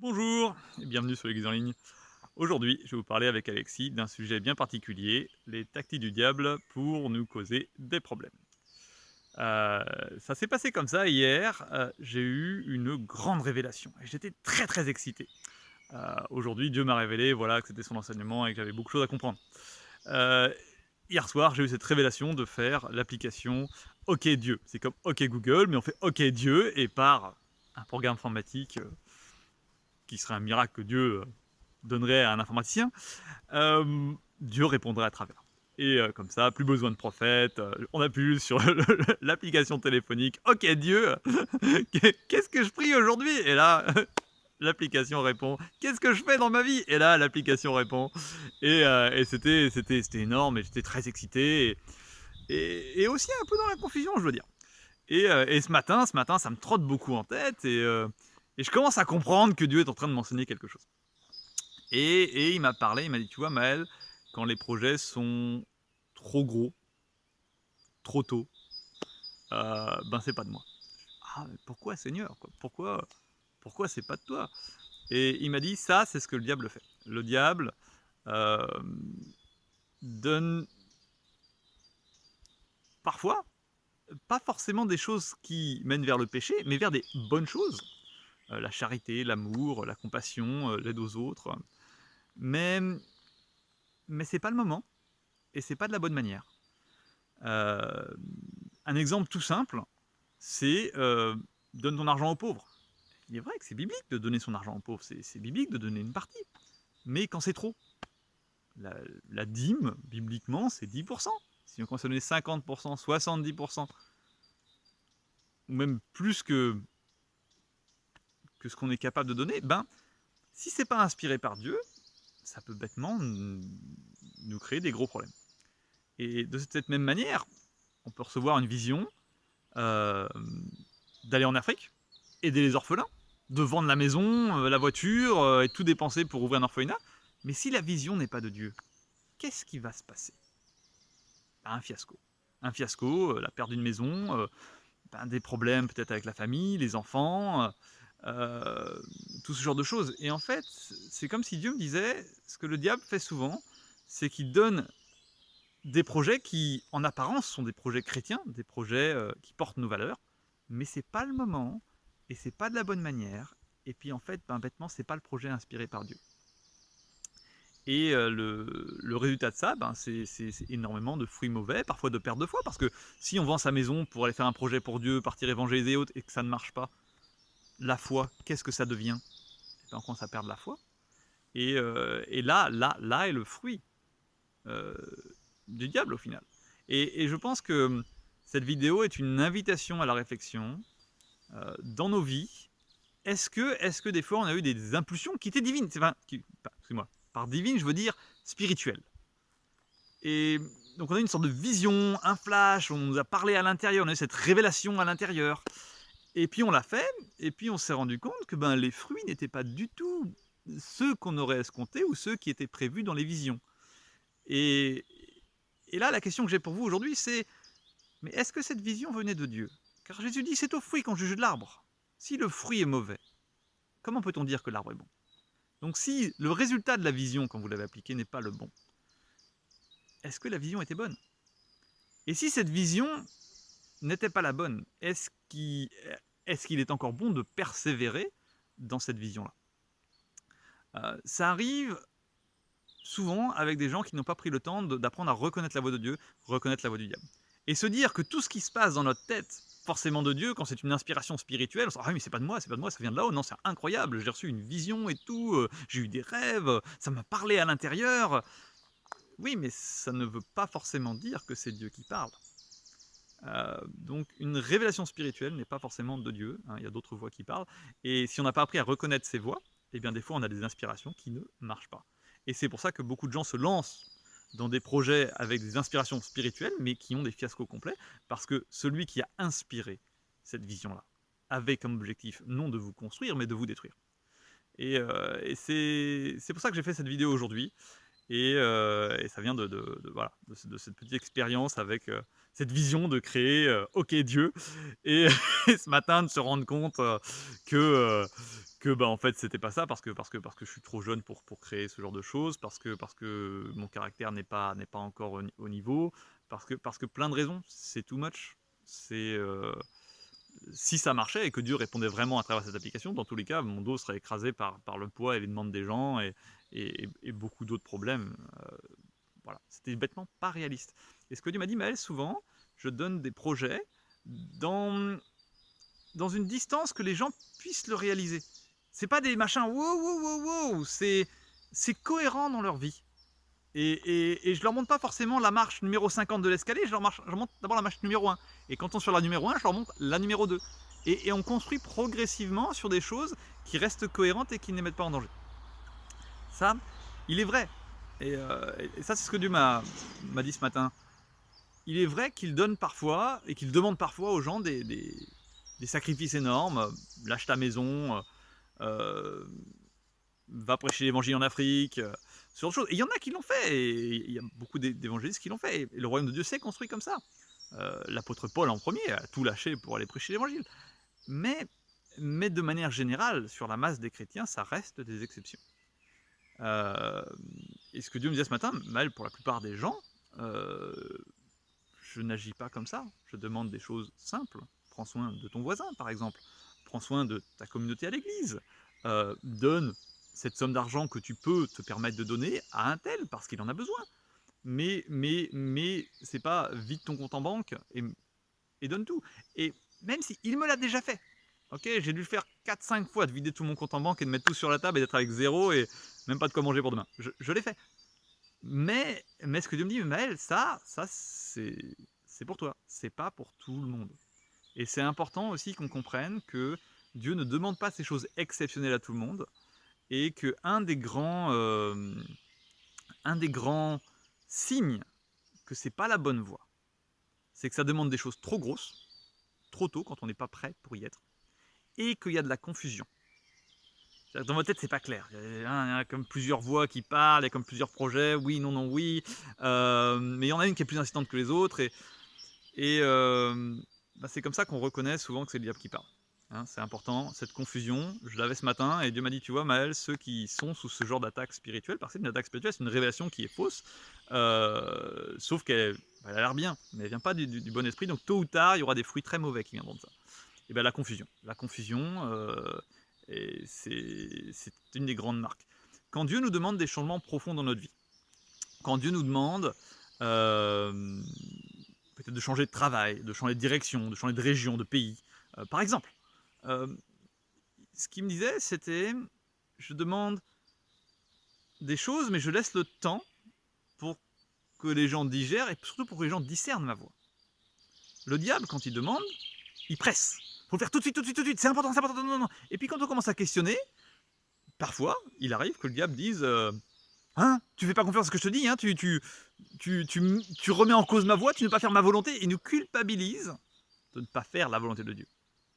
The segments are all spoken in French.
Bonjour et bienvenue sur l'Église en ligne. Aujourd'hui, je vais vous parler avec Alexis d'un sujet bien particulier, les tactiques du diable pour nous causer des problèmes. Heu, Ça s'est passé comme ça hier, j'ai eu une grande révélation et j'étais très, très excité. Aujourd'hui, Dieu m'a révélé, voilà, que c'était son enseignement et que j'avais beaucoup de choses à comprendre. Heu, Hier soir, j'ai eu cette révélation de faire l'application OK Dieu. C'est comme OK Google, mais on fait OK Dieu et par un programme informatique, qui serait un miracle que Dieu, donnerait à un informaticien, Dieu répondrait à travers. Et comme ça, plus besoin de prophète, on appuie sur l'application téléphonique. OK Dieu, qu'est-ce que je prie aujourd'hui? Et là, l'application répond. Qu'est-ce que je fais dans ma vie? Et là, l'application répond. Et c'était énorme et j'étais très excité et aussi un peu dans la confusion, je veux dire. Et ce matin, ça me trotte beaucoup en tête et je commence à comprendre que Dieu est en train de m'enseigner quelque chose. Et il m'a parlé, il m'a dit: «Tu vois Maël, quand les projets sont trop gros, trop tôt, ben, c'est pas de moi». «Ah mais pourquoi Seigneur, quoi? Pourquoi c'est pas de toi?» Et il m'a dit: «Ça, c'est ce que le diable fait». Le diable, hem, donne parfois, pas forcément des choses qui mènent vers le péché, mais vers des bonnes choses, la charité, l'amour, la compassion, l'aide aux autres, mais c'est pas le moment et c'est pas de la bonne manière. Heu, un exemple tout simple, c'est, donne ton argent aux pauvres. Il est vrai que c'est biblique de donner son argent aux pauvres, c'est biblique de donner une partie, mais quand c'est trop. La la dîme, bibliquement, c'est 10. Si on commence à donner 50, 70 ou même plus que ce qu'on est capable de donner, ben, si c'est pas inspiré par Dieu, ça peut bêtement nous créer des gros problèmes. Et de cette même manière, on peut recevoir une vision, hem, d'aller en Afrique, aider les orphelins, de vendre la maison, la voiture, et tout dépenser pour ouvrir un orphelinat. Mais si la vision n'est pas de Dieu, qu'est-ce qui va se passer? Ben, un fiasco. Un fiasco, la perte d'une maison, ben, des problèmes peut-être avec la famille, les enfants, tout ce genre de choses. Et en fait, c'est comme si Dieu me disait, ce que le diable fait souvent, c'est qu'il donne des projets qui, en apparence, sont des projets chrétiens, des projets, qui portent nos valeurs, mais c'est pas le moment et c'est pas de la bonne manière et puis, en fait, ben, bêtement, c'est pas le projet inspiré par Dieu. Et le résultat de ça, ben, c'est énormément de fruits mauvais, parfois de perte de foi, parce que si on vend sa maison pour aller faire un projet pour Dieu, partir évangéliser et autres et que ça ne marche pas, la foi, qu'est-ce que ça devient? Et ben, on commence à perdre la foi et là est le fruit, heu, du diable au final. Et je pense que, cette vidéo est une invitation à la réflexion, dans nos vies. Est-ce que des fois on a eu des impulsions qui étaient divines? C'est enfin, qui pas excuse-moi, par divine, je veux dire spirituelles. Et donc on a une sorte de vision, un flash, on nous a parlé à l'intérieur, on a eu cette révélation à l'intérieur. Et puis on l'a fait, et puis on s'est rendu compte que, ben, les fruits n'étaient pas du tout ceux qu'on aurait escomptés ou ceux qui étaient prévus dans les visions. Et et là, la question que j'ai pour vous aujourd'hui, c'est: mais est-ce que cette vision venait de Dieu? Car Jésus dit: «C'est au fruit qu'on juge l'arbre». Si le fruit est mauvais, comment peut-on dire que l'arbre est bon? Donc si le résultat de la vision, quand vous l'avez appliquée, n'est pas le bon, est-ce que la vision était bonne? Et si cette vision n'était pas la bonne, est-ce qu'il est encore bon de persévérer dans cette vision-là? Ça arrive souvent avec des gens qui n'ont pas pris le temps d'apprendre à reconnaître la voix de Dieu, reconnaître la voix du diable. Et se dire que tout ce qui se passe dans notre tête, forcément de Dieu, quand c'est une inspiration spirituelle, on se dit: «Ah oui, mais c'est pas de moi, ça vient de là-haut, non, c'est incroyable, j'ai reçu une vision et tout, j'ai eu des rêves, ça m'a parlé à l'intérieur». Oui, mais ça ne veut pas forcément dire que c'est Dieu qui parle. Donc une révélation spirituelle n'est pas forcément de Dieu, hein, il y a d'autres voix qui parlent. Et si on n'a pas appris à reconnaître ces voix, eh bien des fois on a des inspirations qui ne marchent pas. Et c'est pour ça que beaucoup de gens se lancent dans des projets avec des inspirations spirituelles, mais qui ont des fiascos complets, parce que celui qui a inspiré cette vision-là avait comme objectif non de vous construire, mais de vous détruire. Et c'est pour ça que j'ai fait cette vidéo aujourd'hui. Et ça vient voilà, de cette petite expérience avec cette vision de créer OK Dieu. Et, et ce matin de se rendre compte que, bah, en fait c'était pas ça parce que je suis trop jeune pour créer ce genre de choses, parce que mon caractère n'est pas encore au niveau, parce que plein de raisons, c'est too much. C'est Si ça marchait et que Dieu répondait vraiment à travers cette application, dans tous les cas, mon dos serait écrasé par le poids et les demandes des gens et beaucoup d'autres problèmes. Voilà, c'était bêtement pas réaliste. Et ce que Dieu m'a dit, Maël, souvent, je donne des projets dans, dans une distance que les gens puissent le réaliser. C'est pas des machins wow, wow, wow, wow, c'est cohérent dans leur vie. Et je leur montre pas forcément la marche numéro 50 de l'escalier, je leur montre d'abord la marche numéro 1. Et quand on est sur la numéro 1, je leur montre la numéro 2. Et on construit progressivement sur des choses qui restent cohérentes et qui ne les mettent pas en danger. Ça, il est vrai. Et ça, c'est ce que Dieu m'a dit ce matin. Il est vrai qu'il donne parfois et qu'il demande parfois aux gens des sacrifices énormes. Lâche ta maison, va prêcher l'évangile en Afrique, ce genre de choses. Et il y en a qui l'ont fait, et il y a beaucoup d'évangélistes qui l'ont fait. Et le royaume de Dieu s'est construit comme ça. L'apôtre Paul en premier a tout lâché pour aller prêcher l'évangile. Mais de manière générale, sur la masse des chrétiens, ça reste des exceptions. Et ce que Dieu me disait ce matin, mal pour la plupart des gens, je n'agis pas comme ça. Je demande des choses simples. Prends soin de ton voisin, par exemple. Prends soin de ta communauté à l'église. Donne cette somme d'argent que tu peux te permettre de donner à un tel parce qu'il en a besoin. Mais c'est pas vide ton compte en banque et donne tout. Et même si il me l'a déjà fait. Ok, j'ai dû le faire 4-5 fois de vider tout mon compte en banque et de mettre tout sur la table et d'être avec zéro et même pas de quoi manger pour demain. Je l'ai fait. Mais ce que Dieu me dit, Maël, ça c'est pour toi. C'est pas pour tout le monde. Et c'est important aussi qu'on comprenne que Dieu ne demande pas ces choses exceptionnelles à tout le monde et que un des grands signes que c'est pas la bonne voie, c'est que ça demande des choses trop grosses, trop tôt quand on n'est pas prêt pour y être, et qu'il y a de la confusion. Dans votre tête, c'est pas clair. Il y a comme plusieurs voix qui parlent, il y a comme plusieurs projets, oui, non, non, oui. Mais il y en a une qui est plus insistante que les autres. Et bah, c'est comme ça qu'on reconnaît souvent que c'est le diable qui parle. Hein, c'est important, cette confusion, je l'avais ce matin, et Dieu m'a dit, tu vois, Maël, ceux qui sont sous ce genre d'attaque spirituelle, parce que une attaque spirituelle, c'est une révélation qui est fausse, sauf qu'elle a l'air bien, mais elle vient pas du bon esprit, donc tôt ou tard, il y aura des fruits très mauvais qui viendront de ça. Et bien la confusion. La confusion, et c'est une des grandes marques. Quand Dieu nous demande des changements profonds dans notre vie, quand Dieu nous demande peut-être de changer de travail, de changer de direction, de changer de région, de pays, par exemple, ce qu'il me disait, c'était, je demande des choses, mais je laisse le temps pour que les gens digèrent et surtout pour que les gens discernent ma voix. Le diable, quand il demande, il presse. Faut le faire tout de suite, tout de suite, tout de suite. C'est important, non, non. Et puis quand on commence à questionner, parfois, il arrive que le diable dise hein, tu fais pas confiance à ce que je te dis, hein, tu remets en cause ma voix, tu ne veux pas faire ma volonté, et nous culpabilise de ne pas faire la volonté de Dieu.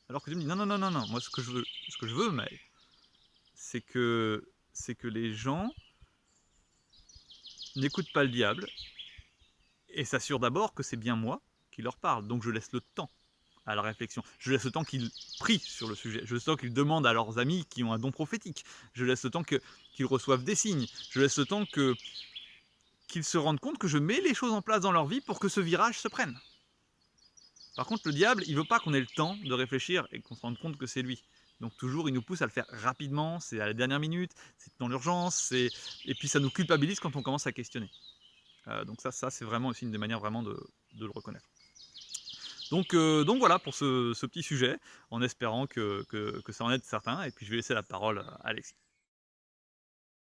Alors que Dieu me dit non, non, non, non, non, moi ce que je veux, mais c'est que les gens n'écoutent pas le diable et s'assurent d'abord que c'est bien moi qui leur parle. Donc je laisse le temps à la réflexion. Je laisse le temps qu'ils prient sur le sujet. Je laisse le temps qu'ils demandent à leurs amis qui ont un don prophétique. Je laisse le temps qu'ils reçoivent des signes. Je laisse le temps qu'ils se rendent compte que je mets les choses en place dans leur vie pour que ce virage se prenne. Par contre, le diable, il veut pas qu'on ait le temps de réfléchir et qu'on se rende compte que c'est lui. Donc toujours, il nous pousse à le faire rapidement, c'est à la dernière minute, c'est dans l'urgence, et puis ça nous culpabilise quand on commence à questionner. Donc ça c'est vraiment aussi une des manières vraiment de le reconnaître. Donc voilà pour ce petit sujet, en espérant que ça en aide certains, et puis je vais laisser la parole à Alexis.